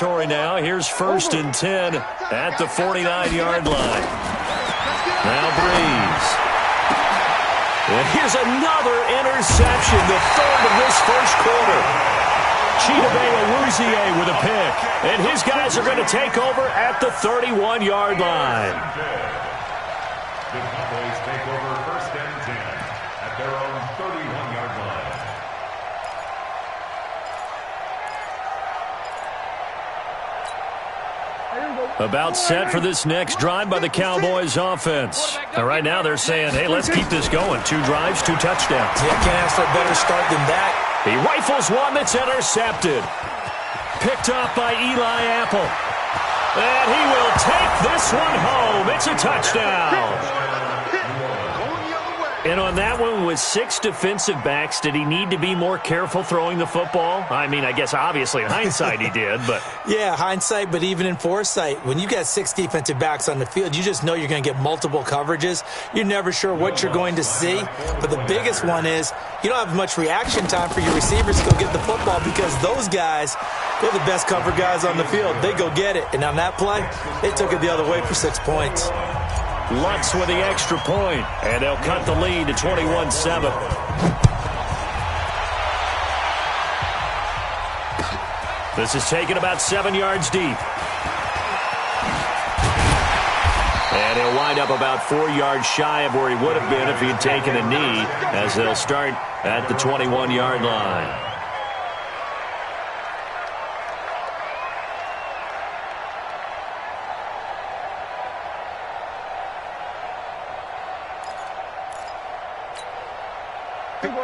Now, here's 1st and 10 at the 49-yard line. Now Breeze. And here's another interception, the third of this first quarter. Chidobe Awuzie with a pick. And his guys are going to take over at the 31-yard line. The Cowboys take over 1st and 10 at their own 31-yard line. About set for this next drive by the Cowboys offense. And right now they're saying, hey, let's keep this going. 2 drives, 2 touchdowns. Yeah, can't ask for a better start than that. He rifles one that's intercepted. Picked off by Eli Apple. And he will take this one home. It's a touchdown. And on that one, with 6 defensive backs, did he need to be more careful throwing the football? I mean, I guess obviously in hindsight he did, but... Yeah, hindsight, but even in foresight, when you got 6 defensive backs on the field, you just know you're going to get multiple coverages. You're never sure what you're going to see. But the biggest one is you don't have much reaction time for your receivers to go get the football because those guys, they're the best cover guys on the field. They go get it. And on that play, they took it the other way for 6 points. Lutz with the extra point, and they'll cut the lead to 21-7. This is taken about 7 yards deep. And he'll wind up about 4 yards shy of where he would have been if he had taken a knee, as they'll start at the 21-yard line.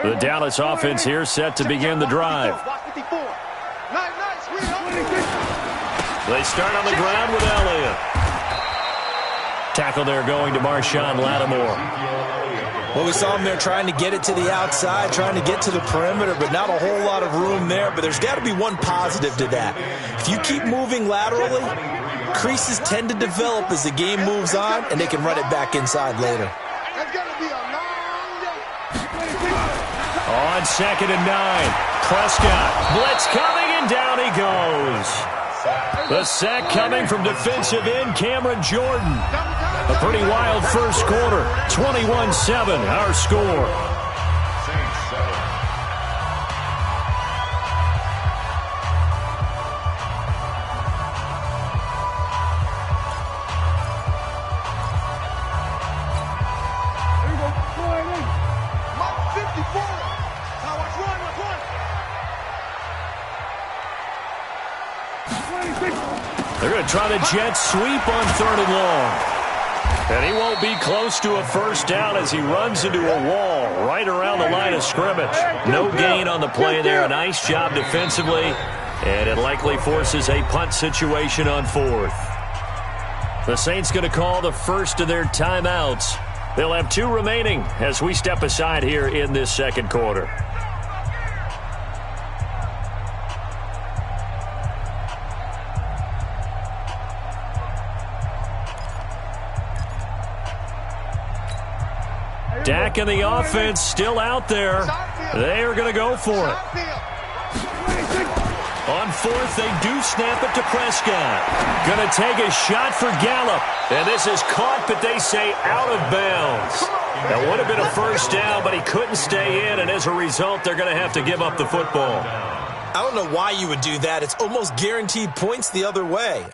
The Dallas offense here set to begin the drive. They start on the ground with Elliott. Tackle there going to Marshawn Lattimore. Well, we saw him there trying to get it to the outside, trying to get to the perimeter, but not a whole lot of room there. But there's got to be one positive to that. If you keep moving laterally, creases tend to develop as the game moves on, and they can run it back inside later. On 2nd and 9, Prescott, blitz coming, and down he goes. The sack coming from defensive end Cameron Jordan. A pretty wild first quarter, 21-7, our score. They're going to try the jet sweep on 3rd and long. And he won't be close to a first down as he runs into a wall right around the line of scrimmage. No gain on the play there. A nice job defensively. And it likely forces a punt situation on 4th. The Saints going to call the first of their timeouts. They'll have 2 remaining as we step aside here in this second quarter. Dak and the offense still out there. They are going to go for it. On 4th, they do snap it to Prescott. Going to take a shot for Gallup. And this is caught, but they say out of bounds. That would have been a first down, but he couldn't stay in, and as a result, they're going to have to give up the football. I don't know why you would do that. It's almost guaranteed points the other way.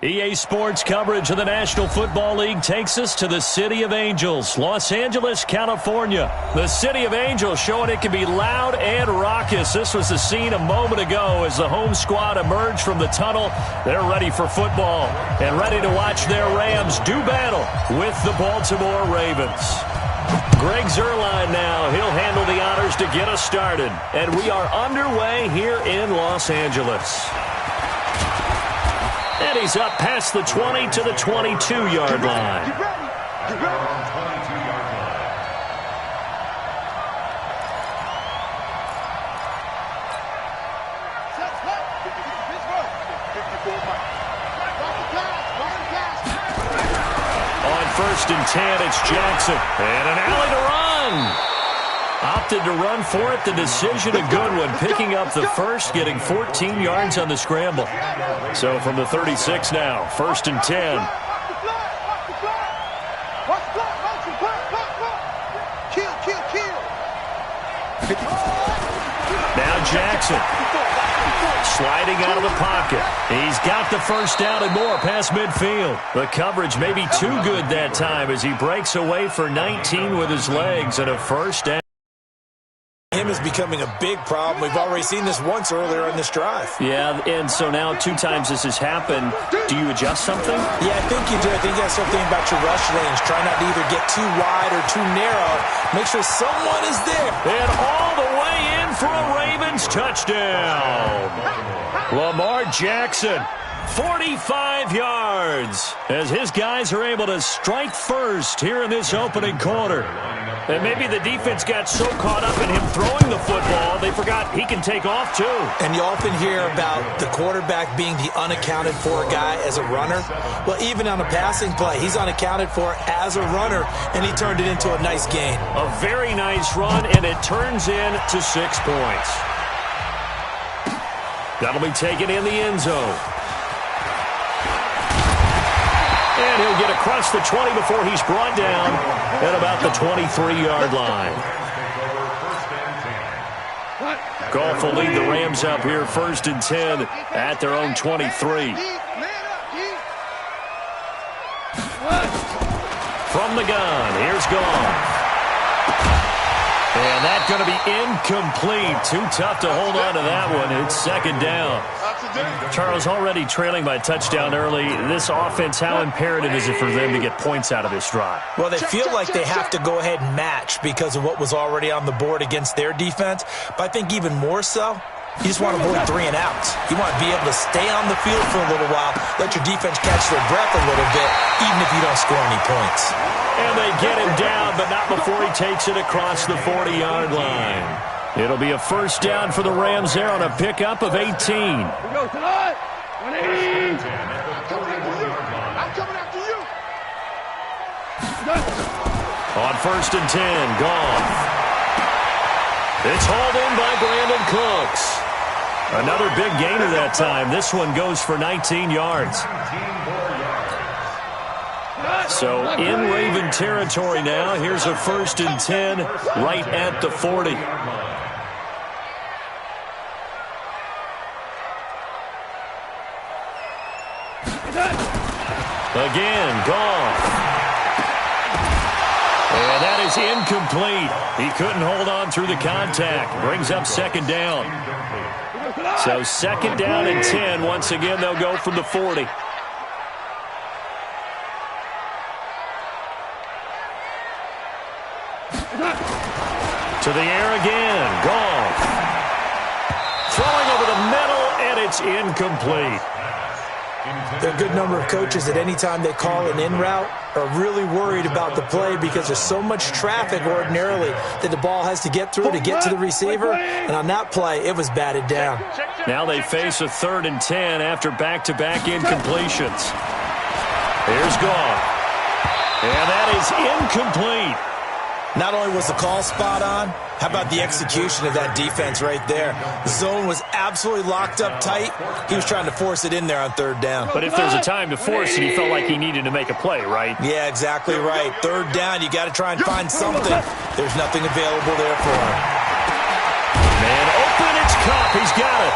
EA Sports coverage of the National Football League takes us to the City of Angels, Los Angeles, California. The City of Angels showing it can be loud and raucous. This was the scene a moment ago as the home squad emerged from the tunnel. They're ready for football and ready to watch their Rams do battle with the Baltimore Ravens. Greg Zuerlein now. He'll handle the honors to get us started. And we are underway here in Los Angeles. And he's up past the 20 to the 22-yard line. On 1st and 10, it's Jackson. And an alley to run. Opted to run for it. The decision a good one. Picking up the first, getting 14 yards on the scramble. So from the 36 now, 1st and 10. Now Jackson. Sliding out of the pocket. He's got the first down and more past midfield. The coverage may be too good that time as he breaks away for 19 with his legs and a first down. Him is becoming a big problem. We've already seen this once earlier in this drive. Yeah, and so now 2 times this has happened. Do you adjust something? Yeah, I think you do. I think you got to start thinking about your rush lanes. Try not to either get too wide or too narrow. Make sure someone is there. And all the way in for a Ravens touchdown. Lamar Jackson, 45 yards, as his guys are able to strike first here in this opening quarter. And maybe the defense got so caught up in him throwing the football, they forgot he can take off too. And you often hear about the quarterback being the unaccounted for guy as a runner. Well, even on a passing play, he's unaccounted for as a runner, and he turned it into a nice gain. A very nice run, and it turns into 6 points. That'll be taken in the end zone. And he'll get across the 20 before he's brought down at about the 23-yard line. Goff will lead the Rams up here 1st and 10 at their own 23. From the gun, here's Goff. And that's going to be incomplete. Too tough to hold on to that one. It's 2nd down. Charles, already trailing by touchdown early. This offense, how imperative is it for them to get points out of this drive? Well, they feel like they have to go ahead and match because of what was already on the board against their defense. But I think even more so, you just want to avoid 3 and outs. You want to be able to stay on the field for a little while, let your defense catch their breath a little bit, even if you don't score any points. And they get him down, but not before he takes it across the 40-yard line. It'll be a first down for the Rams there on a pickup of 18. I'm coming after you. On 1st and 10, Goff. It's hauled in by Brandon Cooks. Another big gainer that time. This one goes for 19 yards. So in Raven territory now. Here's a 1st and 10 right at the 40. Again, Goff. And that is incomplete. He couldn't hold on through the contact. Brings up 2nd down. So 2nd down and 10. Once again, they'll go from the 40. To the air again. Goff. Throwing over the middle, and it's incomplete. There are a good number of coaches that any time they call an in route are really worried about the play because there's so much traffic ordinarily that the ball has to get through to get to the receiver. And on that play, it was batted down. Now they face a 3rd and 10 after back-to-back incompletions. Here's Goff. And that is incomplete. Not only was the call spot on, how about the execution of that defense right there? The zone was absolutely locked up tight. He was trying to force it in there on 3rd down. But if there's a time to force it, he felt like he needed to make a play, right? Yeah, exactly right. 3rd down, you got to try and find something. There's nothing available there for him. Man open, it's Kupp. He's got it.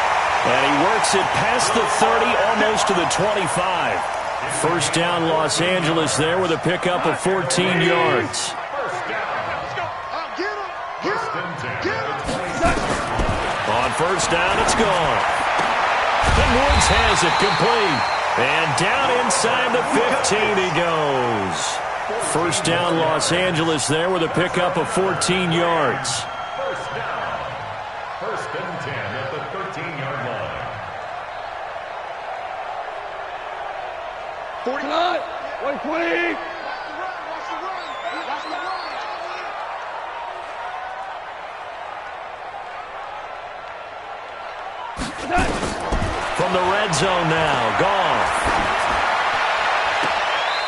And he works it past the 30, almost to the 25. First down, Los Angeles there with a pickup of 14 yards. On first down, it's gone. And Woods has it complete. And down inside the 15 he goes. First down, Los Angeles there with a pickup of 14 yards. First down. First and 10 at the 13-yard line. 49. 120. From the red zone now, Goff.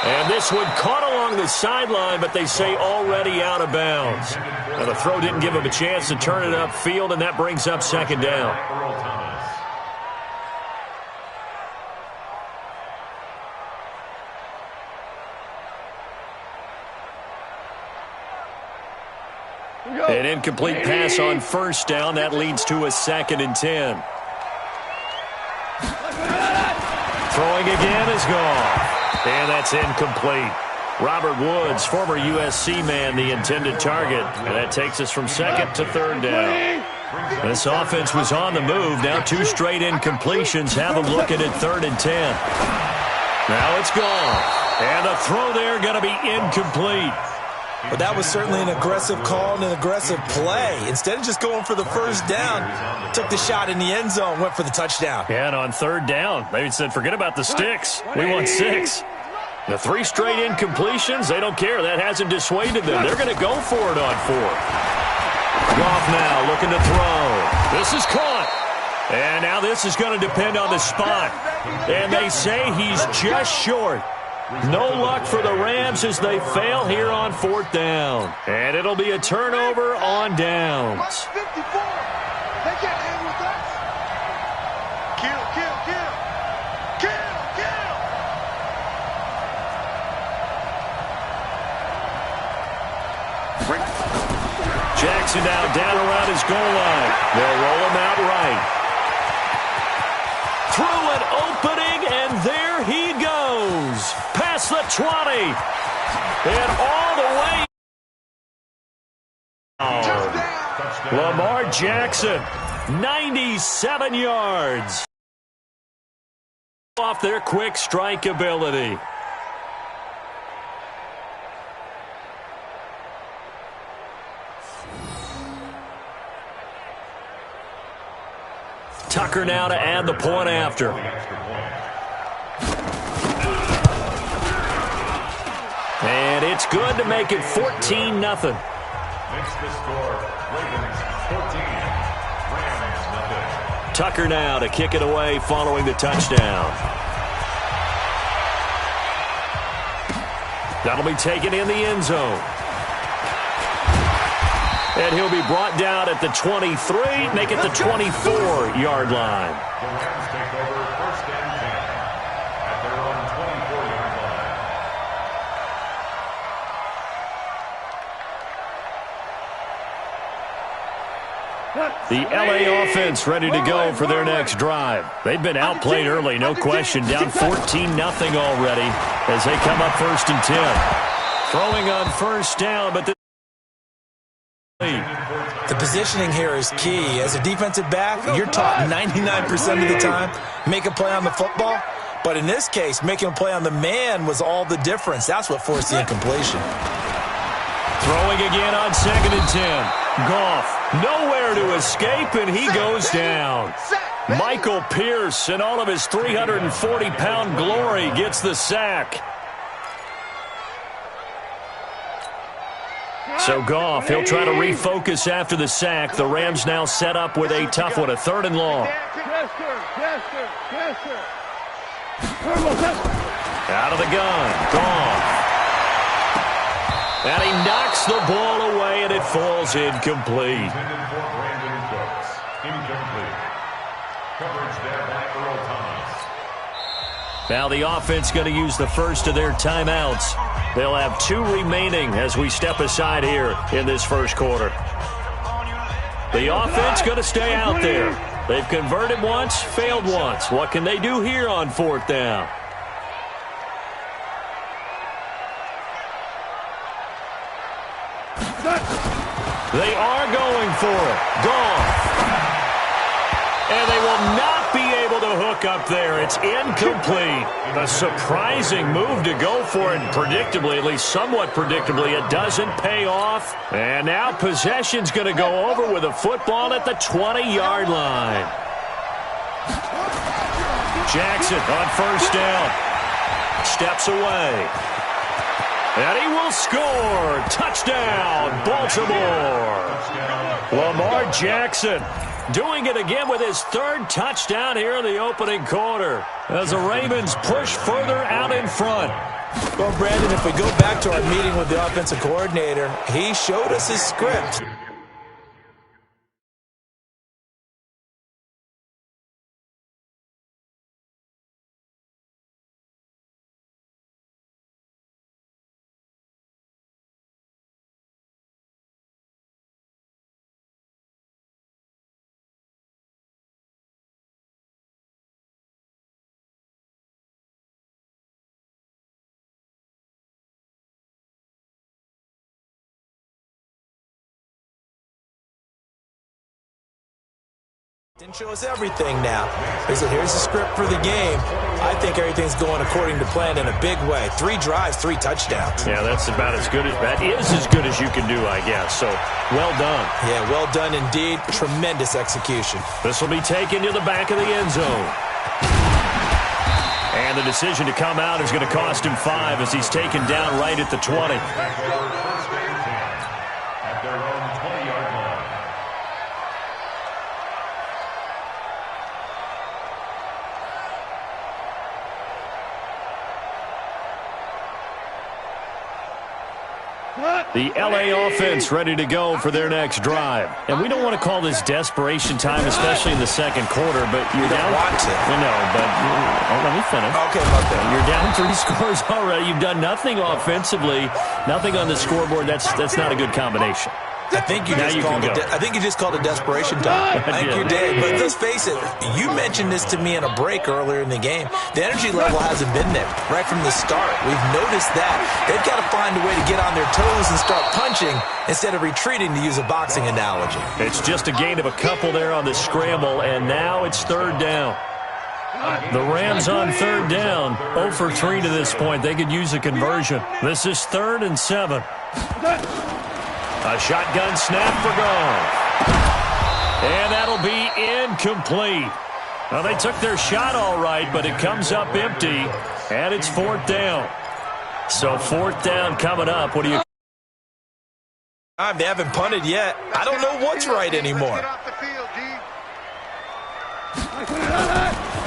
And this one caught along the sideline, but they say already out of bounds. Now the throw didn't give him a chance to turn it upfield, and that brings up second down. An incomplete pass on first down. That leads to a 2nd and 10. Throwing again is Goff. And that's incomplete. Robert Woods, former USC man, the intended target. And that takes us from 2nd to 3rd down. This offense was on the move. Now 2 straight incompletions have them looking at 3rd and 10. Now it's Goff. And the throw there going to be incomplete. But that was certainly an aggressive call and an aggressive play. Instead of just going for the first down, took the shot in the end zone, went for the touchdown. Yeah, and on 3rd down, they said, forget about the sticks. We want 6. The 3 straight incompletions, they don't care. That hasn't dissuaded them. They're going to go for it on 4th. Goff now looking to throw. This is caught. And now this is going to depend on the spot. And they say he's just short. No luck for the Rams as they fail here on 4th down. And it'll be a turnover on downs. 54. They can't hang with us. Kill, kill, kill. Kill, kill. Jackson now down around his goal line. They'll roll him out right. Through an opening, and there he goes. Past the 20. And all the way. Lamar Jackson, 97 yards. Off their quick strike ability. Tucker now to add the point after. And it's good to make it 14-0. Makes the score. Ravens 14. Rams 0. Tucker now to kick it away following the touchdown. That'll be taken in the end zone. And he'll be brought down at the 23, make it the 24-yard line. The Rams take over first and 10 at their own 24-yard line. The LA offense ready to go for their next drive. They've been outplayed early, no question. Down 14-0 already as they come up first and 10. Throwing on first down, but the positioning here is key. As a defensive back, you're taught 99% of the time, make a play on the football. But in this case, making a play on the man was all the difference. That's what forced the incompletion. Throwing again on 2nd and 10. Goff, nowhere to escape, and he goes down. Michael Pierce, in all of his 340-pound glory, gets the sack. So Goff, he'll try to refocus after the sack. The Rams now set up with a tough one, a 3rd and long. Out of the gun, Goff. And he knocks the ball away, and it falls incomplete. Intended for Brandon Cooks. Incomplete. Coverage there by Earl Thomas. Now the offense going to use the first of their timeouts. They'll have 2 remaining as we step aside here in this first quarter. The offense going to stay out there. They've converted once, failed once. What can they do here on 4th down? for it. Gone. And they will not be able to hook up there. It's incomplete. A surprising move to go for it. Predictably, at least somewhat predictably, it doesn't pay off. And now possession's going to go over with a football at the 20-yard line. Jackson on first down. Steps away. And he will score. Touchdown, Baltimore. Lamar Jackson doing it again with his third touchdown here in the opening quarter as the Ravens push further out in front. Well, Brandon, if we go back to our meeting with the offensive coordinator, he showed us his script. Didn't show us everything now. He said, here's the script for the game. I think everything's going according to plan in a big way. 3 drives, 3 touchdowns. Yeah, that's about as good as that is as good as you can do, I guess. So, well done. Yeah, well done indeed. Tremendous execution. This will be taken to the back of the end zone. And the decision to come out is going to cost him 5 as he's taken down right at the 20. First and 10 at their own 20-yard line. The L.A. offense ready to go for their next drive. And we don't want to call this desperation time, especially in the second quarter, but you're down. Want to. I know, but let me finish. Okay, okay. You're down 3 scores already. You've done nothing offensively, nothing on the scoreboard. That's not a good combination. I think you just called it desperation time. I think you did. But let's face it, you mentioned this to me in a break earlier in the game. The energy level hasn't been there right from the start. We've noticed that. They've got to find a way to get on their toes and start punching instead of retreating, to use a boxing analogy. It's just a gain of a couple there on the scramble, and now it's third down. The Rams on third down, 0 for 3 to this point. They could use a conversion. This is 3rd and 7. A shotgun snap for Goff. And that'll be incomplete. Well, they took their shot all right, but it comes up empty, and it's 4th down. So 4th down coming up. What do you... They haven't punted yet. I don't know what's right anymore.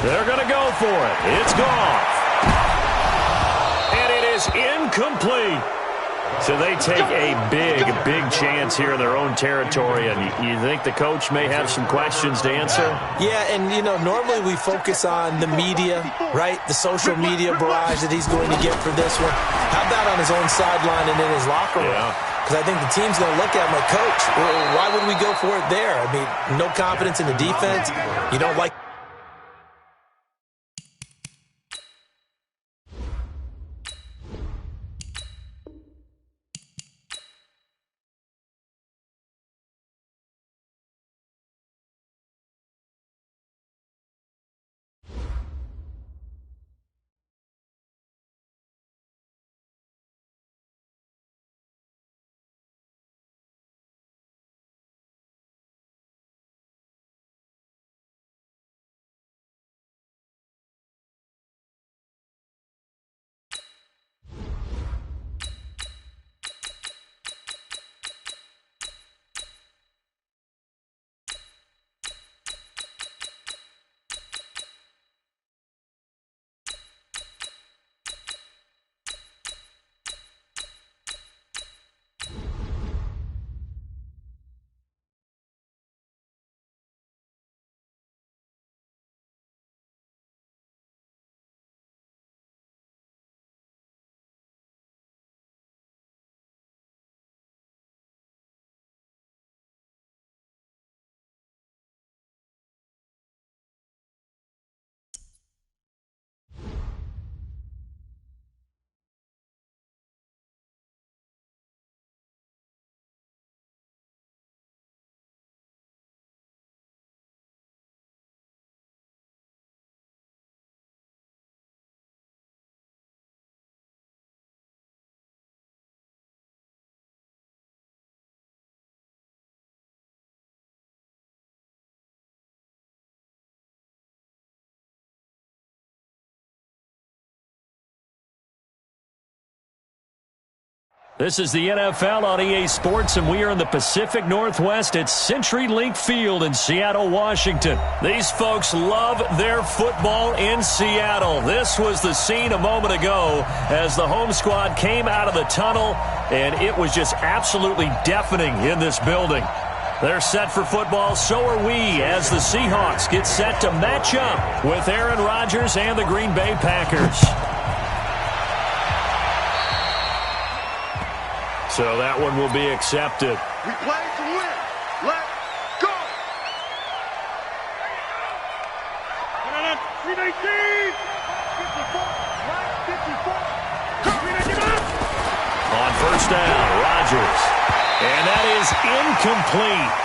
They're going to go for it. It's Goff. And it is incomplete. So they take a big chance here in their own territory, and you think the coach may have some questions to answer? Yeah, and, normally we focus on the media, right? The social media barrage that he's going to get for this one. How about on his own sideline and in his locker room? Because I think the team's going to look at him like, Coach, why would we go for it there? I mean, no confidence in the defense. You don't like This is the NFL on EA Sports, and we are in the Pacific Northwest at CenturyLink Field in Seattle, Washington. These folks love their football in Seattle. This was the scene a moment ago as the home squad came out of the tunnel, and it was just absolutely deafening in this building. They're set for football, so are we, as the Seahawks get set to match up with Aaron Rodgers and the Green Bay Packers. So that one will be accepted. We play to win. Let's go. 319. 54. On first down, Rodgers. And that is incomplete.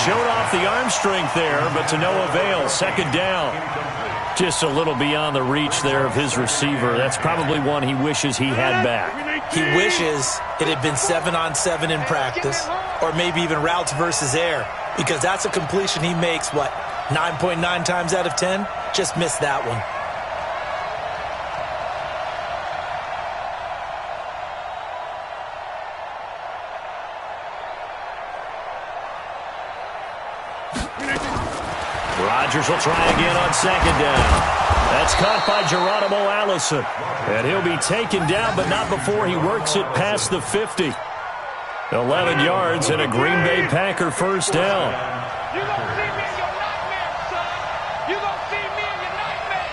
Showed off the arm strength there, but to no avail. Second down. Just a little beyond the reach there of his receiver. That's probably one he wishes he had back. He wishes it had been 7-on-7 in practice, or maybe even routes versus air, because that's a completion he makes, 9.9 times out of 10? Just missed that one. Rodgers will try again on second down. That's caught by Geronimo Allison. And he'll be taken down, but not before he works it past the 50. 11 yards and a Green Bay Packer first down. You're going to see me in your nightmare, son. You're going to see me in your nightmare.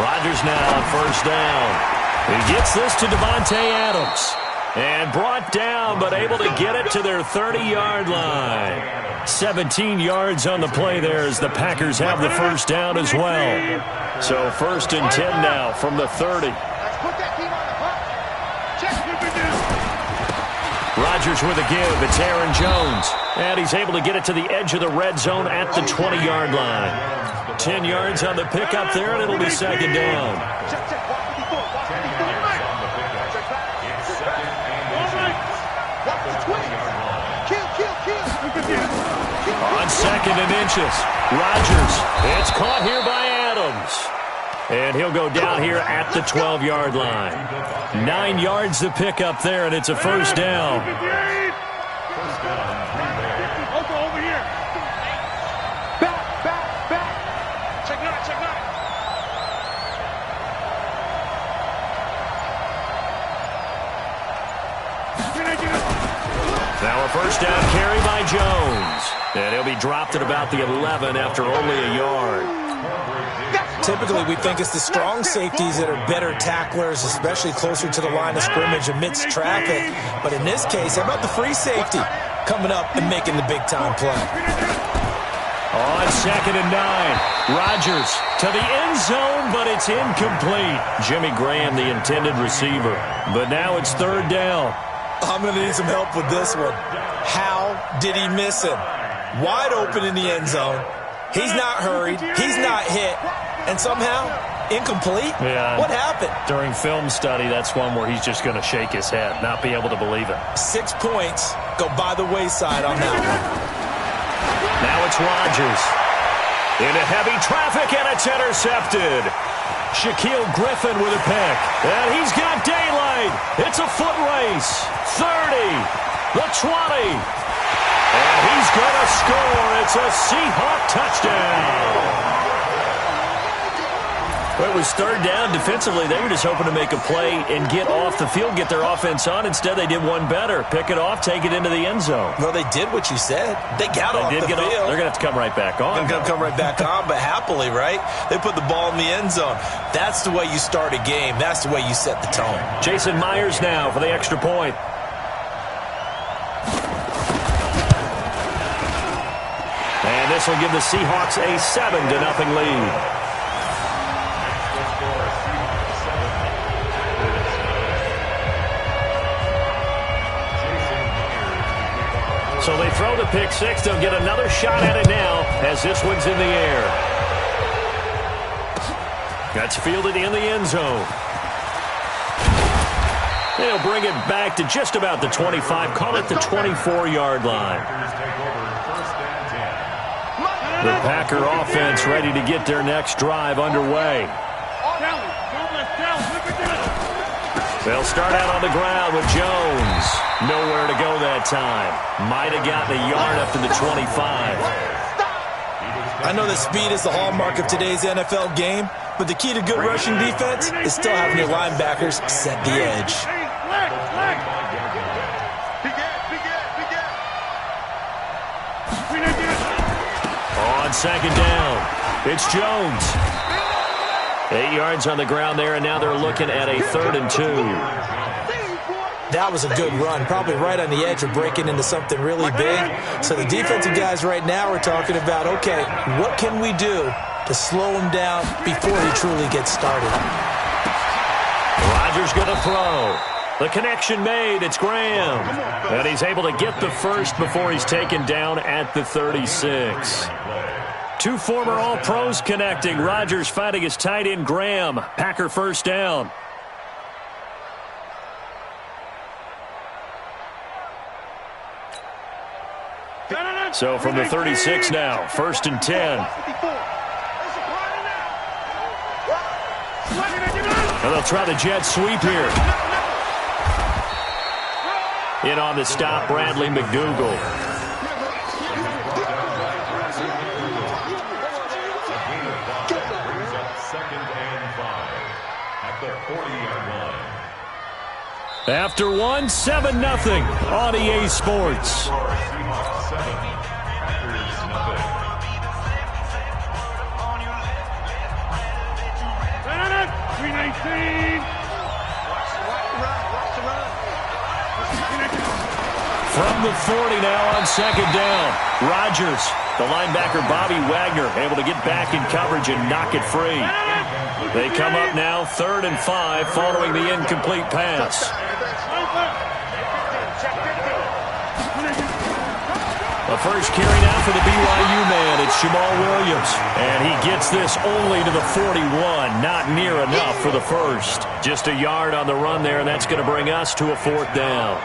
Rodgers now on first down. He gets this to Davante Adams. And brought down, but able to get it to their 30-yard line. 17 yards on the play there as the Packers have the first down as well. So first and 10 now from the 30. Rodgers with a give. It's Aaron Jones. And he's able to get it to the edge of the red zone at the 20-yard line. 10 yards on the pickup there, and it'll be second down. On second and inches, Rodgers. It's caught here by Adams. And he'll go down here at the 12-yard line. 9 yards to pick up there, and it's a first down. Over here. Back. Check nine. Now a first down carry by Jones. And he'll be dropped at about the 11 after only a yard. Typically, we think it's the strong safeties that are better tacklers, especially closer to the line of scrimmage amidst traffic. But in this case, how about the free safety coming up and making the big-time play? On second and 9, Rodgers to the end zone, but it's incomplete. Jimmy Graham, the intended receiver. But now it's third down. I'm going to need some help with this one. How did he miss him? Wide open in the end zone. He's not hurried. He's not hit. And somehow, incomplete? Yeah. What happened? During film study, that's one where he's just going to shake his head, not be able to believe it. 6 points go by the wayside on that one. Now it's Rodgers. Into heavy traffic, and it's intercepted. Shaquille Griffin with a pick. And he's got daylight. It's a foot race. 30. The 20. And he's going to score. It's a Seahawk touchdown. Well, it was third down. Defensively, they were just hoping to make a play and get off the field, get their offense on. Instead, they did one better. Pick it off, take it into the end zone. Well, they did what you said. They got off the field. They're going to have to come right back on. They're going to come right back on, but happily, right? They put the ball in the end zone. That's the way you start a game. That's the way you set the tone. Jason Myers now for the extra point. And this will give the Seahawks a 7-0 lead. So they throw the pick six. They'll get another shot at it now as this one's in the air. That's fielded in the end zone. They'll bring it back to just about the 25. Call it the 24-yard line. The Packer offense ready to get their next drive underway. They'll start out on the ground with Jones. Nowhere to go that time. Might have gotten a yard up to the 25. I know that speed is the hallmark of today's NFL game, but the key to good rushing defense is still having your linebackers set the edge. On second down, it's Jones. 8 yards on the ground there, and now they're looking at a 3rd and 2. That was a good run, probably right on the edge of breaking into something really big. So the defensive guys right now are talking about, okay, what can we do to slow him down before he truly gets started? Rodgers going to throw. The connection made. It's Graham. And he's able to get the first before he's taken down at the 36. 2 former All-Pros connecting. Rodgers fighting his tight end, Graham. Packer first down. So from the 36 now, 1st and 10. And they'll try the jet sweep here. In on the stop, Bradley McDougald. After 1, 7-0 on EA Sports. From the 40 now on second down. Rodgers, the linebacker Bobby Wagner, able to get back in coverage and knock it free. They come up now 3rd and 5 following the incomplete pass. The first carry now for the BYU man. It's Jamal Williams. And he gets this only to the 41. Not near enough for the first. Just a yard on the run there, and that's going to bring us to a 4th down.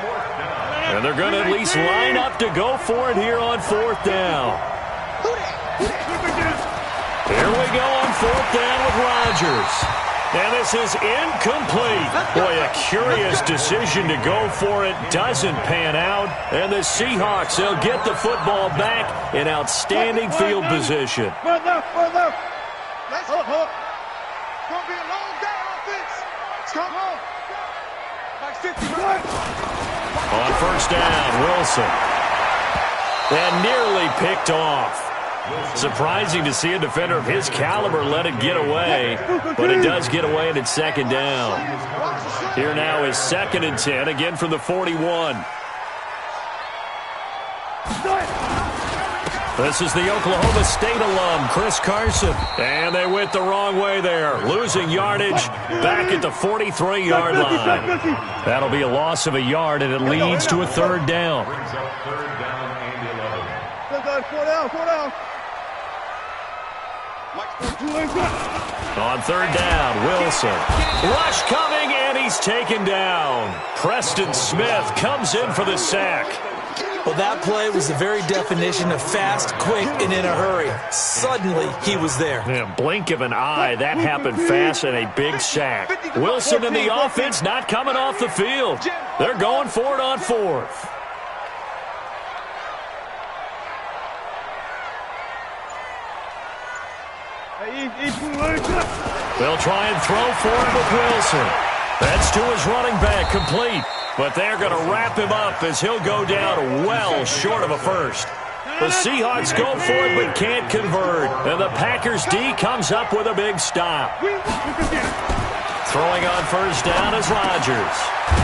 And they're going to at least line up to go for it here on 4th down. Here we go on 4th down with Rodgers. And this is incomplete. Boy, a curious decision to go for it. Doesn't pan out. And the Seahawks, they'll get the football back in outstanding field position. Let's go. It's going to be a long day on offense. Come on. Like 50. On first down, Wilson. And nearly picked off. Surprising to see a defender of his caliber let it get away, but it does get away and it's 2nd down. Here now is 2nd and 10, again from the 41. This is the Oklahoma State alum, Chris Carson. And they went the wrong way there, losing yardage back at the 43-yard line. That'll be a loss of a yard, and it leads to a 3rd down. On 3rd down, Wilson. Rush coming, and he's taken down. Preston Smith comes in for the sack. Well, that play was the very definition of fast, quick, and in a hurry. Suddenly, he was there. Yeah, blink of an eye, that happened fast, and a big sack. Wilson and the offense not coming off the field. They're going for it on 4th. They'll try and throw for it with Wilson. That's to his running back, complete. But they're going to wrap him up as he'll go down well short of a first. The Seahawks go for it but can't convert. And the Packers D comes up with a big stop. Throwing on first down is Rodgers.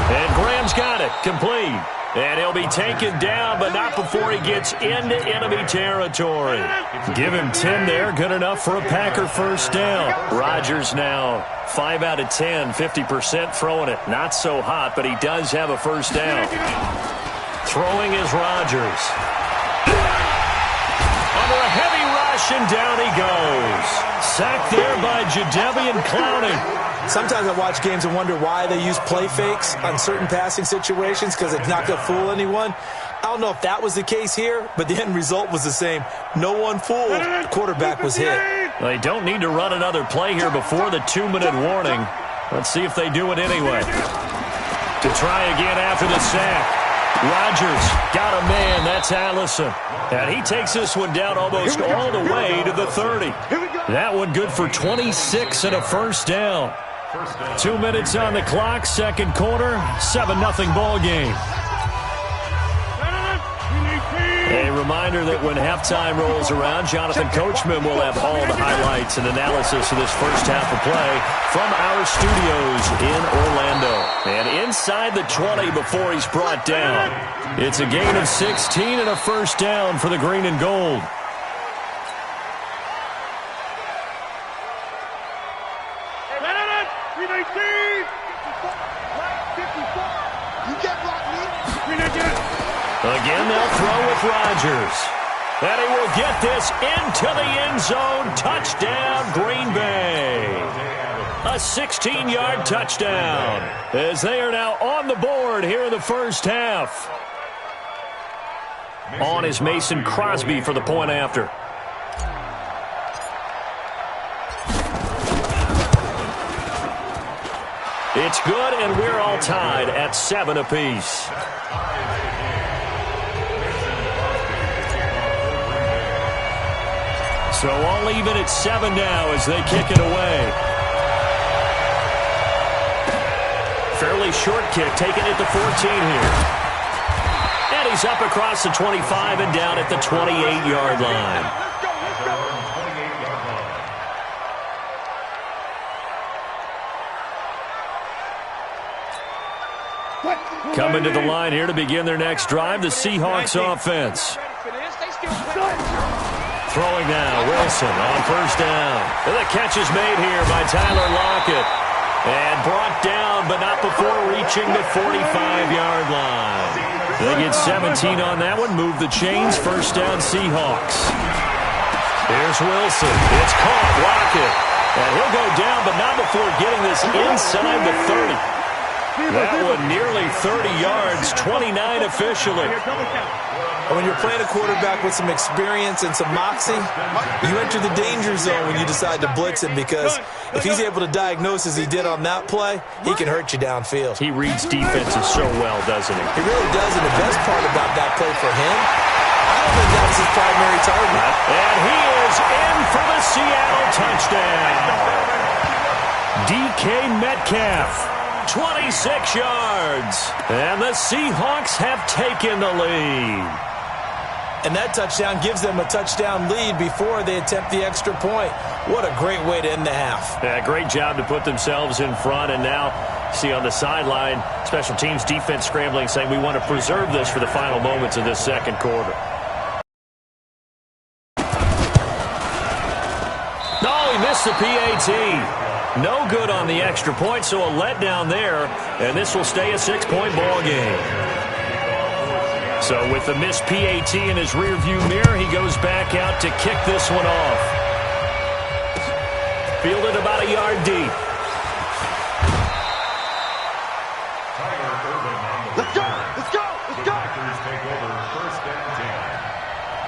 And Graham's got it, complete. And he'll be taken down, but not before he gets into enemy territory. Give him 10 there, good enough for a Packer first down. Rodgers now 5 out of 10, 50% throwing it. Not so hot, but he does have a first down. Throwing is Rodgers. Under a heavy rush, and down he goes. Sacked there by Jadeveon Clowney. Sometimes I watch games and wonder why they use play fakes on certain passing situations because it's not going to fool anyone. I don't know if that was the case here, but the end result was the same. No one fooled. The quarterback was hit. They don't need to run another play here before the 2-minute warning. Let's see if they do it anyway. To try again after the sack. Rodgers got a man. That's Allison. And he takes this one down almost all the way to the 30. That one good for 26 and a first down. 2 minutes on the clock, second quarter, 7-0 ball game. A reminder that when halftime rolls around, Jonathan Coachman will have all the highlights and analysis of this first half of play from our studios in Orlando. And inside the 20 before he's brought down. It's a gain of 16 and a first down for the green and gold. Again, they'll throw with Rodgers. And he will get this into the end zone. Touchdown, Green Bay. A 16-yard touchdown as they are now on the board here in the first half. On is Mason Crosby for the point after. It's good, and we're all tied at 7 apiece. So all even at 7 now as they kick it away. Fairly short kick, taken at the 14 here. And he's up across the 25 and down at the 28-yard line. Coming to the line here to begin their next drive, the Seahawks offense. Throwing now, Wilson on first down. And the catch is made here by Tyler Lockett. And brought down, but not before reaching the 45-yard line. They get 17 on that one, move the chains, first down Seahawks. Here's Wilson. It's caught, Lockett. And he'll go down, but not before getting this inside the 30. That one nearly 30 yards, 29 officially. When you're playing a quarterback with some experience and some moxie, you enter the danger zone when you decide to blitz him, because if he's able to diagnose as he did on that play, he can hurt you downfield. He reads defenses so well, doesn't he? He really does, and the best part about that play for him, I don't think that was his primary target. And he is in for the Seattle touchdown. DK Metcalf, 26 yards. And the Seahawks have taken the lead. And that touchdown gives them a touchdown lead before they attempt the extra point. What a great way to end the half. Yeah, great job to put themselves in front. And now, see on the sideline, special teams defense scrambling, saying we want to preserve this for the final moments of this second quarter. No, he missed the PAT. No good on the extra point, so a letdown there. And this will stay a 6-point ball game. So with the missed PAT in his rearview mirror, he goes back out to kick this one off. Fielded about a yard deep. Let's go! Let's go! Let's go! Packers take over first and 10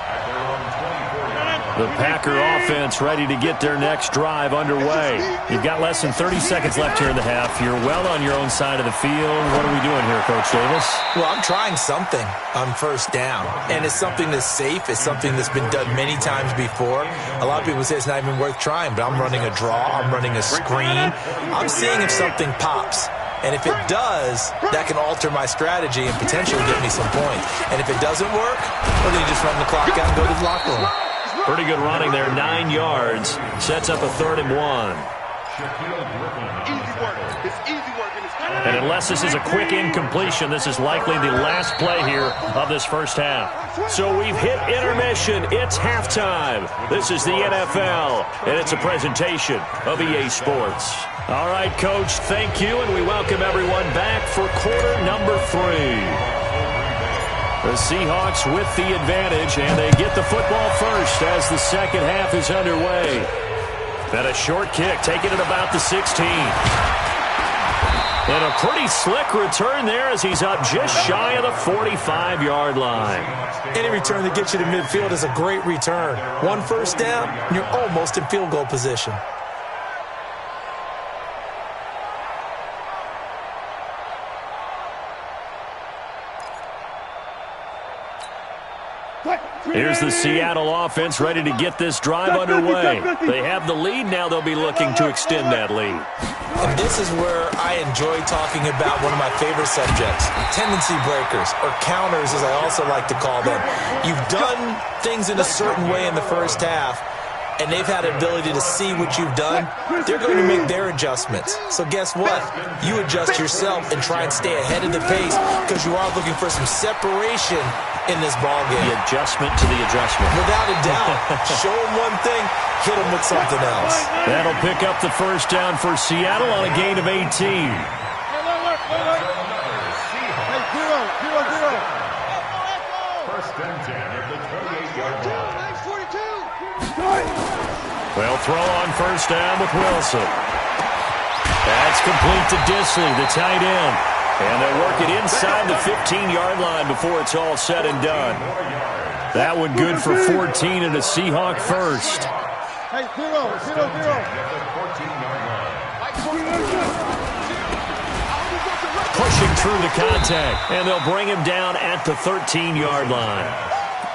at their own 24-yard line. The Packer offense ready to get their next drive underway. You've got less than 30 seconds left here in the half. You're well on your own side of the field. What are we doing here, Coach Davis? Well, I'm trying something on first down, and it's something that's safe. It's something that's been done many times before. A lot of people say it's not even worth trying, but I'm running a draw. I'm running a screen. I'm seeing if something pops. And if it does, that can alter my strategy and potentially get me some points. And if it doesn't work, well, then you just run the clock out and go to the locker room. Pretty good running there, 9 yards. Sets up a 3rd and 1. Easy work. It's easy work in this game. And unless this is a quick incompletion, this is likely the last play here of this first half. So we've hit intermission. It's halftime. This is the NFL, and it's a presentation of EA Sports. All right, Coach, thank you, and we welcome everyone back for quarter number 3. The Seahawks with the advantage, and they get the football first as the second half is underway. And a short kick, taking it about the 16. And a pretty slick return there as he's up just shy of the 45-yard line. Any return that gets you to midfield is a great return. One first down, and you're almost in field goal position. Here's the Seattle offense ready to get this drive underway. They have the lead. Now they'll be looking to extend that lead. And this is where I enjoy talking about one of my favorite subjects, tendency breakers, or counters as I also like to call them. You've done things in a certain way in the first half, and they've had an ability to see what you've done. They're going to make their adjustments. So guess what? You adjust yourself and try and stay ahead of the pace because you are looking for some separation in this ballgame. The adjustment to the adjustment. Without a doubt. Show them one thing, hit them with something else. That'll pick up the first down for Seattle on a gain of 18. Hey, zero. First and 10 at the 28-yard line. 42. They'll throw on first down with Wilson. That's complete to Disley, the tight end. And they'll work it inside the 15-yard line before it's all said and done. That one good for 14 and a Seahawk first. Hey, zero. Pushing through the contact, and they'll bring him down at the 13-yard line.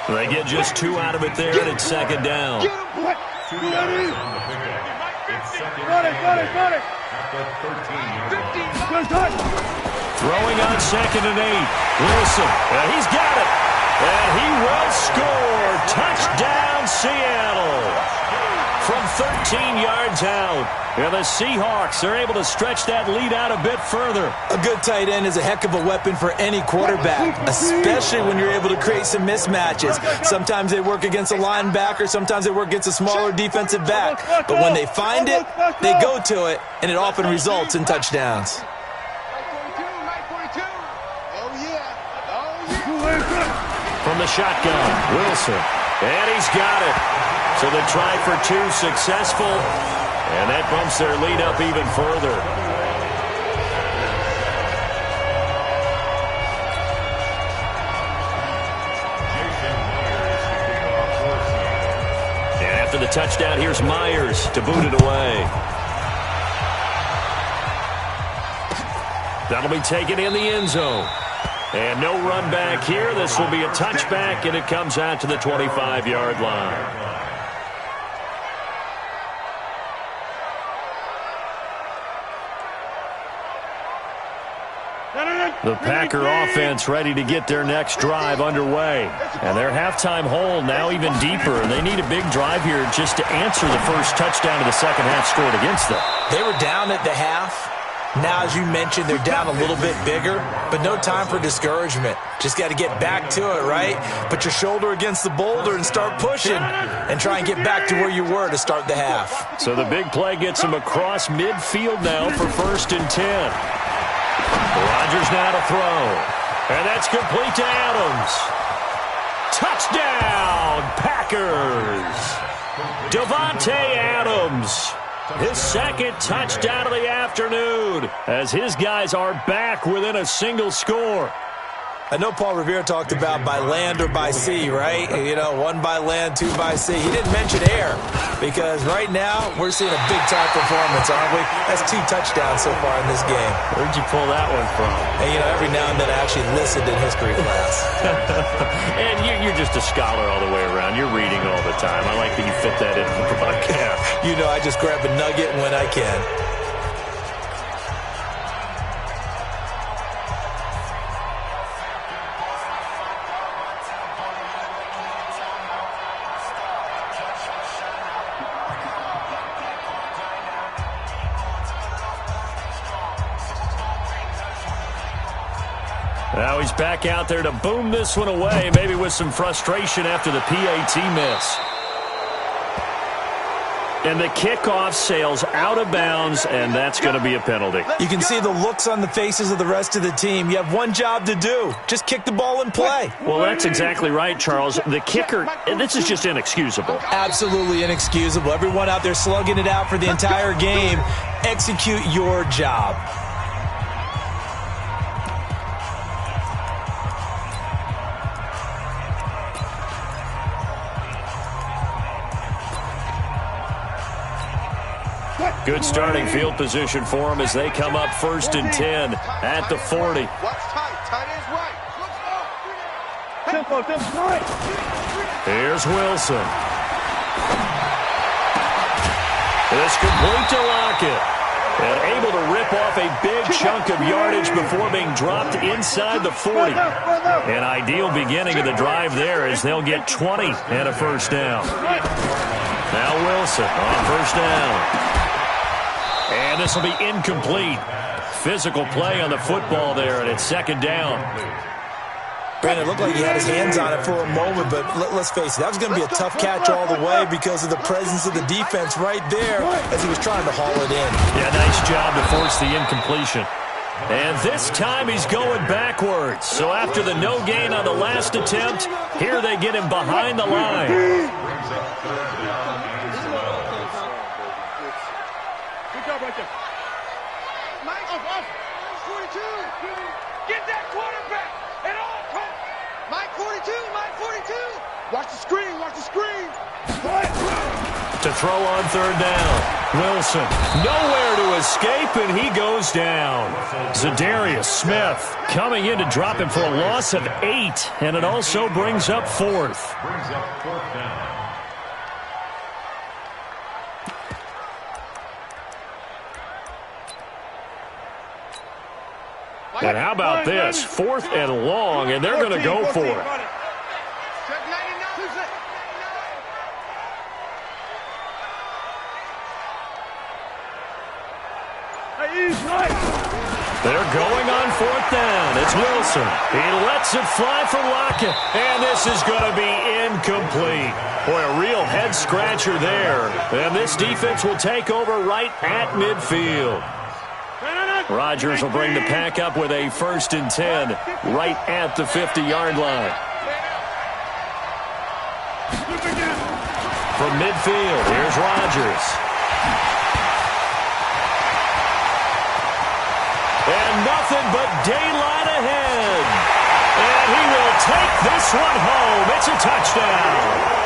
They get just 2 out of it there, and it's second down. Get him. Got it. At the 13-yard line. Throwing on second and 8. Wilson, he's got it. And he will score. Touchdown, Seattle. From 13 yards out. And the Seahawks are able to stretch that lead out a bit further. A good tight end is a heck of a weapon for any quarterback, especially when you're able to create some mismatches. Sometimes they work against a linebacker, sometimes they work against a smaller defensive back. But when they find it, they go to it, and it often results in touchdowns. From the shotgun, Wilson. And he's got it. So the try for 2 successful. And that bumps their lead up even further. And after the touchdown, here's Myers to boot it away. That'll be taken in the end zone. And no run back here. This will be a touchback, and it comes out to the 25-yard line. The Packer offense ready to get their next drive underway. And their halftime hole now even deeper. And they need a big drive here just to answer the first touchdown of the second half scored against them. They were down at the half. Now, as you mentioned, they're down a little bit bigger, but no time for discouragement. Just got to get back to it, right? Put your shoulder against the boulder and start pushing and try and get back to where you were to start the half. So the big play gets them across midfield now for first and 10. Rodgers now to throw. And that's complete to Adams. Touchdown, Packers. Davante Adams. His second touchdown of the afternoon as his guys are back within a single score. I know Paul Revere talked about by land or by sea, right? You know, 1 by land, 2 by sea. He didn't mention air because right now we're seeing a big-time performance, aren't we? That's 2 touchdowns so far in this game. Where'd you pull that one from? And, you know, every now and then I actually listened in history class. And you're just a scholar all the way around. You're reading all the time. I like that you fit that in the broadcast. You know, I just grab a nugget when I can. Now he's back out there to boom this one away, maybe with some frustration after the PAT miss. And the kickoff sails out of bounds, and that's going to be a penalty. You can see the looks on the faces of the rest of the team. You have one job to do. Just kick the ball and play. Well, that's exactly right, Charles. The kicker, this is just inexcusable. Absolutely inexcusable. Everyone out there slugging it out for the entire game. Execute your job. Good starting field position for them as they come up first and 10 at the 40. Watch tight. Tight ends right. Here's Wilson. It's complete to Lockett. And able to rip off a big chunk of yardage before being dropped inside the 40. An ideal beginning of the drive there as they'll get 20 and a first down. Now Wilson on first down. And this will be incomplete. Physical play on the football there, and it's second down. Brandon, it looked like he had his hands on it for a moment, but let's face it, that was going to be a tough catch all the way because of the presence of the defense right there as he was trying to haul it in. Yeah, nice job to force the incompletion. And this time he's going backwards. So after the no gain on the last attempt, here they get him behind the line. Good job right there. Mike, off. 42. Get that quarterback. And all come. Mike 42, Mike 42. Watch the screen, watch the screen. To throw on third down. Wilson, nowhere to escape, and he goes down. Zadarius Smith coming in to drop him for a loss of 8, and it also brings up fourth. Brings up fourth down. And how about this? 4th and long, and they're going to go for it. Check 99. They're going on 4th down. It's Wilson. He lets it fly for Lockett, and this is going to be incomplete. Boy, a real head-scratcher there. And this defense will take over right at midfield. Rodgers will bring the pack up with a 1st and 10 right at the 50-yard line. From midfield, here's Rodgers. And nothing but daylight ahead. And he will take this one home. It's a touchdown.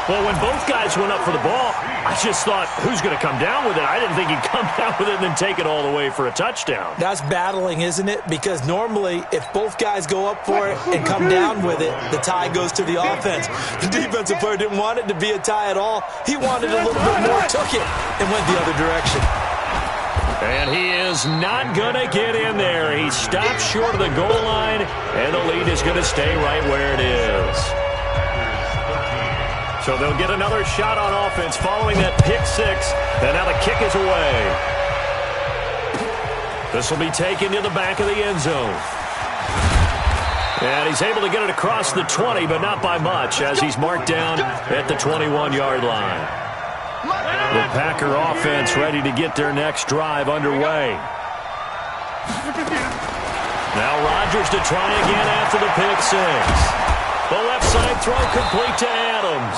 Well, when both guys went up for the ball, I just thought, who's going to come down with it? I didn't think he'd come down with it and then take it all the way for a touchdown. That's battling, isn't it? Because normally, if both guys go up for it and come down with it, the tie goes to the offense. The defensive player didn't want it to be a tie at all. He wanted a little bit more, took it, and went the other direction. And he is not going to get in there. He stops short of the goal line, and the lead is going to stay right where it is. So they'll get another shot on offense following that pick six. And now the kick is away. This will be taken to the back of the end zone. And he's able to get it across the 20, but not by much, as he's marked down at the 21-yard line. The Packer offense ready to get their next drive underway. Now Rodgers to try again after the pick six. The left side throw complete to Adams.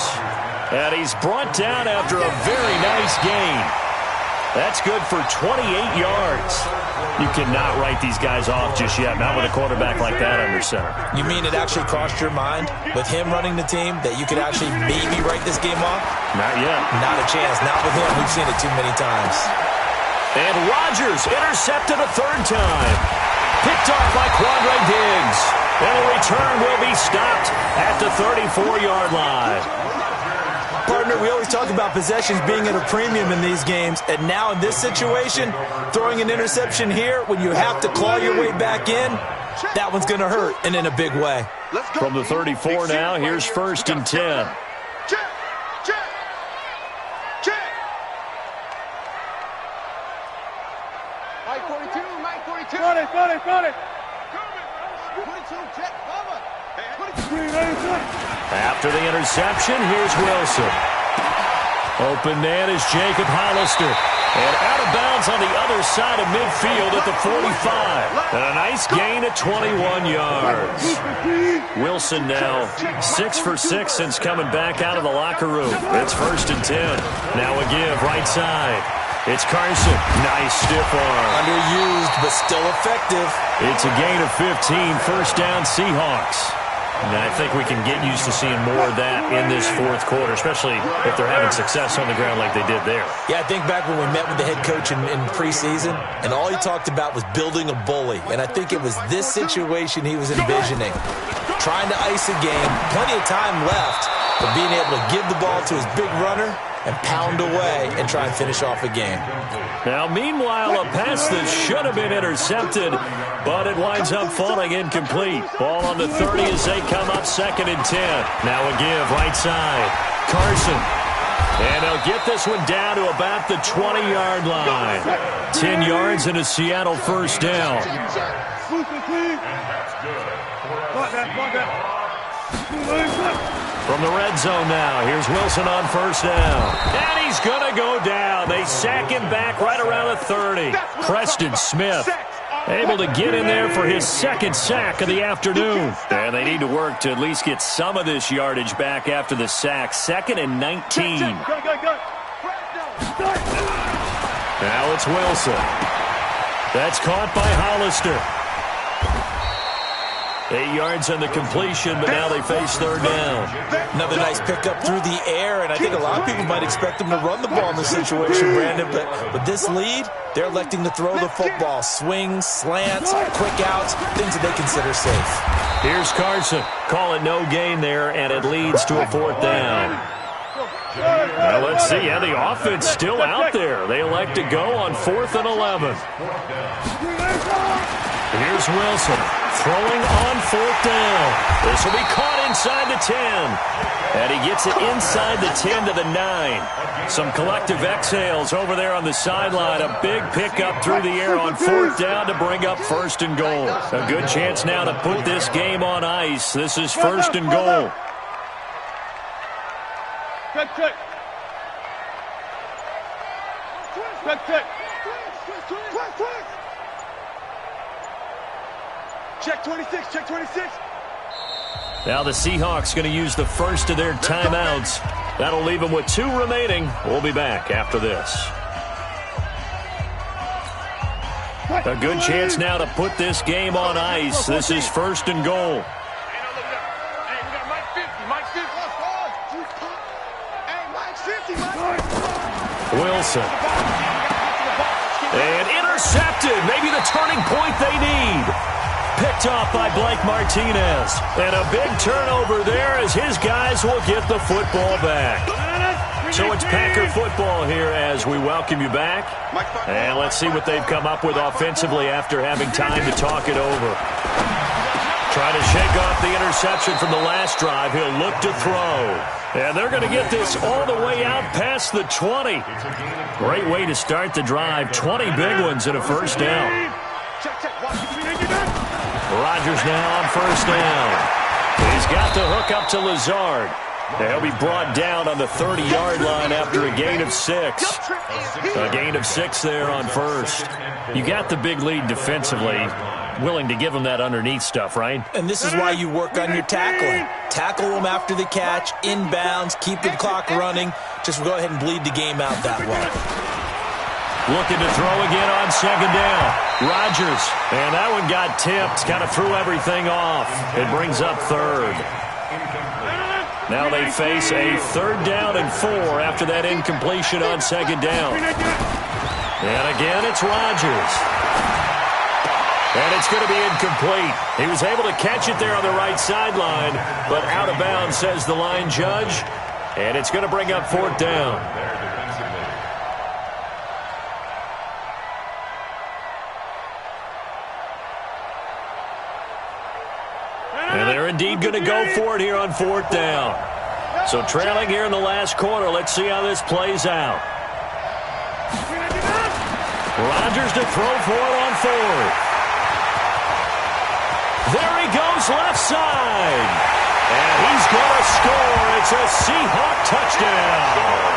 And he's brought down after a very nice gain. That's good for 28 yards. You cannot write these guys off just yet, not with a quarterback like that under center. You mean it actually crossed your mind with him running the team that you could actually maybe write this game off? Not yet. Not a chance. Not with him. We've seen it too many times. And Rodgers intercepted a third time. Picked off by Quandre Diggs. And a return will be stopped at the 34-yard line. Partner, we always talk about possessions being at a premium in these games, and now in this situation, throwing an interception here when you have to claw your way back in, that one's going to hurt, and in a big way. From the 34 now, here's 1st and 10. Check. Mike 42, Mike 42. Got it. 22, check, cover. After the interception, here's Wilson. Open man is Jacob Hollister. And out of bounds on the other side of midfield at the 45. And a nice gain at 21 yards. Wilson now 6 for 6 since coming back out of the locker room. It's 1st and 10. Now a give right side. It's Carson. Nice stiff arm. Underused, but still effective. It's a gain of 15. First down, Seahawks. And I think we can get used to seeing more of that in this fourth quarter, especially if they're having success on the ground like they did there. Yeah, I think back when we met with the head coach in preseason, and all he talked about was building a bully. And I think it was this situation he was envisioning. Trying to ice a game, plenty of time left, but being able to give the ball to his big runner and pound away and try and finish off a game. Now, meanwhile, a pass that should have been intercepted, but it winds up falling incomplete. Ball on the 30 as they come up 2nd and 10. Now a give right side. Carson. And they'll get this one down to about the 20-yard line. 10 yards and a Seattle first down. From the red zone now, here's Wilson on first down. And he's going to go down. They sack him back right around the 30. Preston Smith able to get in there for his 2nd sack of the afternoon. And they need to work to at least get some of this yardage back after the sack. 2nd and 19. Now it's Wilson. That's caught by Hollister. 8 yards on the completion, but now they face 3rd down. Another nice pickup through the air, and I think a lot of people might expect them to run the ball in this situation, Brandon, but with this lead, they're electing to throw the football. Swings, slants, quick outs, things that they consider safe. Here's Carson. Call it no gain there, and it leads to a 4th down. Now let's see. Yeah, the offense still out there. They elect to go on 4th and 11. Here's Wilson. Throwing on 4th down. This will be caught inside the 10. And he gets it inside the 10 to the 9. Some collective exhales over there on the sideline. A big pickup through the air on 4th down to bring up 1st and goal. A good chance now to put this game on ice. This is 1st and goal. Check. Check 26, check 26. Now the Seahawks going to use the first of their timeouts. That'll leave them with 2 remaining. We'll be back after this. A good chance now to put this game on ice. This is 1st and goal. Wilson. And intercepted. Maybe the turning point they need. Picked off by Blake Martinez. And a big turnover there as his guys will get the football back. So it's Packer football here as we welcome you back. And let's see what they've come up with offensively after having time to talk it over. Trying to shake off the interception from the last drive. He'll look to throw. And they're going to get this all the way out past the 20. Great way to start the drive. 20 big ones and a first down. Rodgers now on first down. He's got the hook up to Lazard. He'll be brought down on the 30-yard line after a gain of 6. A gain of 6 there on first. You got the big lead defensively. Willing to give them that underneath stuff, right? And this is why you work on your tackling. Tackle them after the catch, inbounds, keep the clock running. Just go ahead and bleed the game out that way. Looking to throw again on 2nd down. Rodgers. And that one got tipped. Kind of threw everything off. It brings up 3rd. Now they face a 3rd down and 4 after that incompletion on 2nd down. And again, it's Rodgers. And it's going to be incomplete. He was able to catch it there on the right sideline, but out of bounds, says the line judge. And it's going to bring up 4th down. And they're indeed going to go for it here on 4th down. So trailing here in the last quarter. Let's see how this plays out. Rodgers to throw for it on 4th. There he goes left side. And he's going to score. It's a Seahawk touchdown.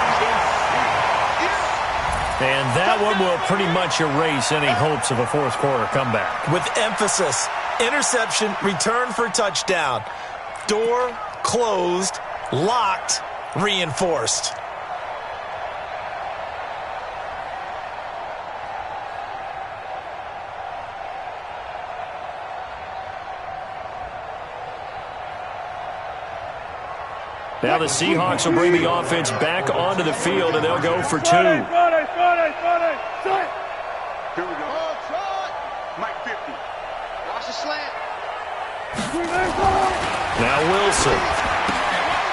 And that one will pretty much erase any hopes of a fourth quarter comeback. With emphasis, interception, return for touchdown. Door closed, locked, reinforced. Now the Seahawks will bring the offense back onto the field, and they'll go for 2. Here we go. Mike 50. Watch the slant. Now Wilson.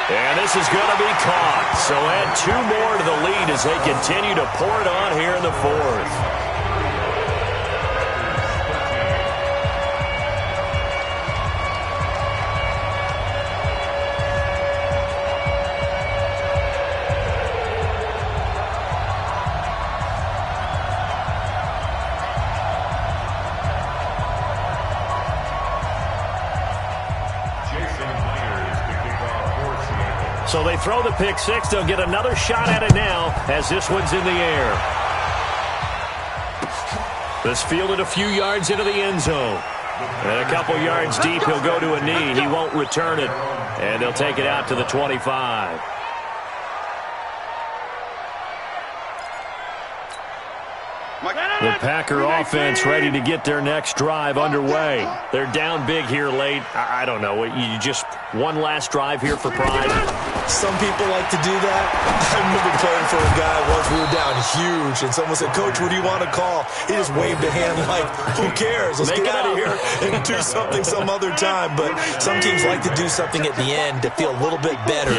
And this is going to be caught. So add 2 more to the lead as they continue to pour it on here in the 4th. So they throw the pick 6. They'll get another shot at it now as this one's in the air. This fielded a few yards into the end zone. And a couple yards deep, he'll go to a knee. He won't return it. And they'll take it out to the 25. The Packer offense ready to get their next drive underway. They're down big here late. I don't know. You just one last drive here for pride. Some people like to do that. I remember playing for a guy once. We were down huge, and someone said, "Coach, what do you want to call?" He just waved a hand like, "Who cares? Let's get out of here and do something some other time." But some teams like to do something at the end to feel a little bit better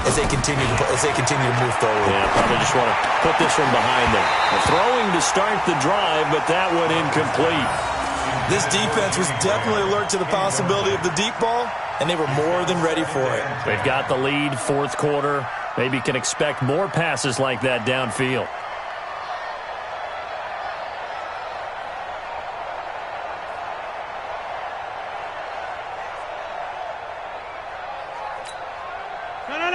as they continue to move forward. Yeah, probably just want to put this one behind them. Throwing to start the drive, but that one incomplete. This defense was definitely alert to the possibility of the deep ball, and they were more than ready for it. They've got the lead, 4th quarter. Maybe can expect more passes like that downfield.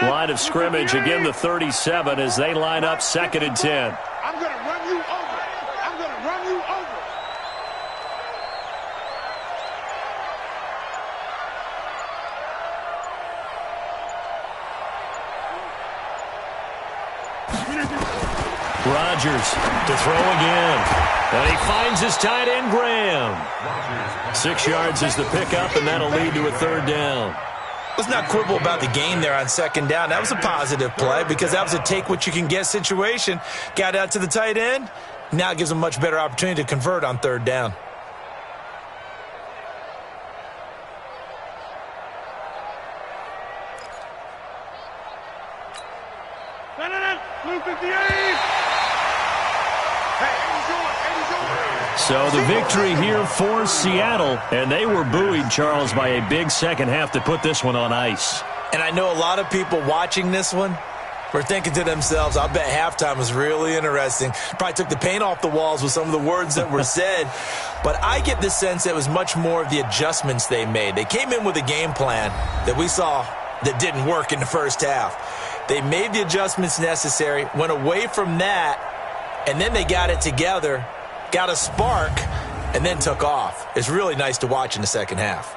Line of scrimmage, again the 37 as they line up 2nd and 10. I'm going to run you over. I'm going to run you over. Rodgers to throw again. And he finds his tight end, Graham. 6 yards is the pickup, and that'll lead to a 3rd down. Let's not quibble about the gain there on 2nd down. That was a positive play because that was a take-what-you-can-get situation. Got out to the tight end. Now it gives them a much better opportunity to convert on 3rd down. So the victory here for Seattle, and they were buoyed, Charles, by a big second half to put this one on ice. And I know a lot of people watching this one were thinking to themselves, I bet halftime was really interesting. Probably took the paint off the walls with some of the words that were said. But I get the sense it was much more of the adjustments they made. They came in with a game plan that we saw that didn't work in the first half. They made the adjustments necessary, went away from that, and then they got it together, got a spark, and then took off. It's really nice to watch in the second half.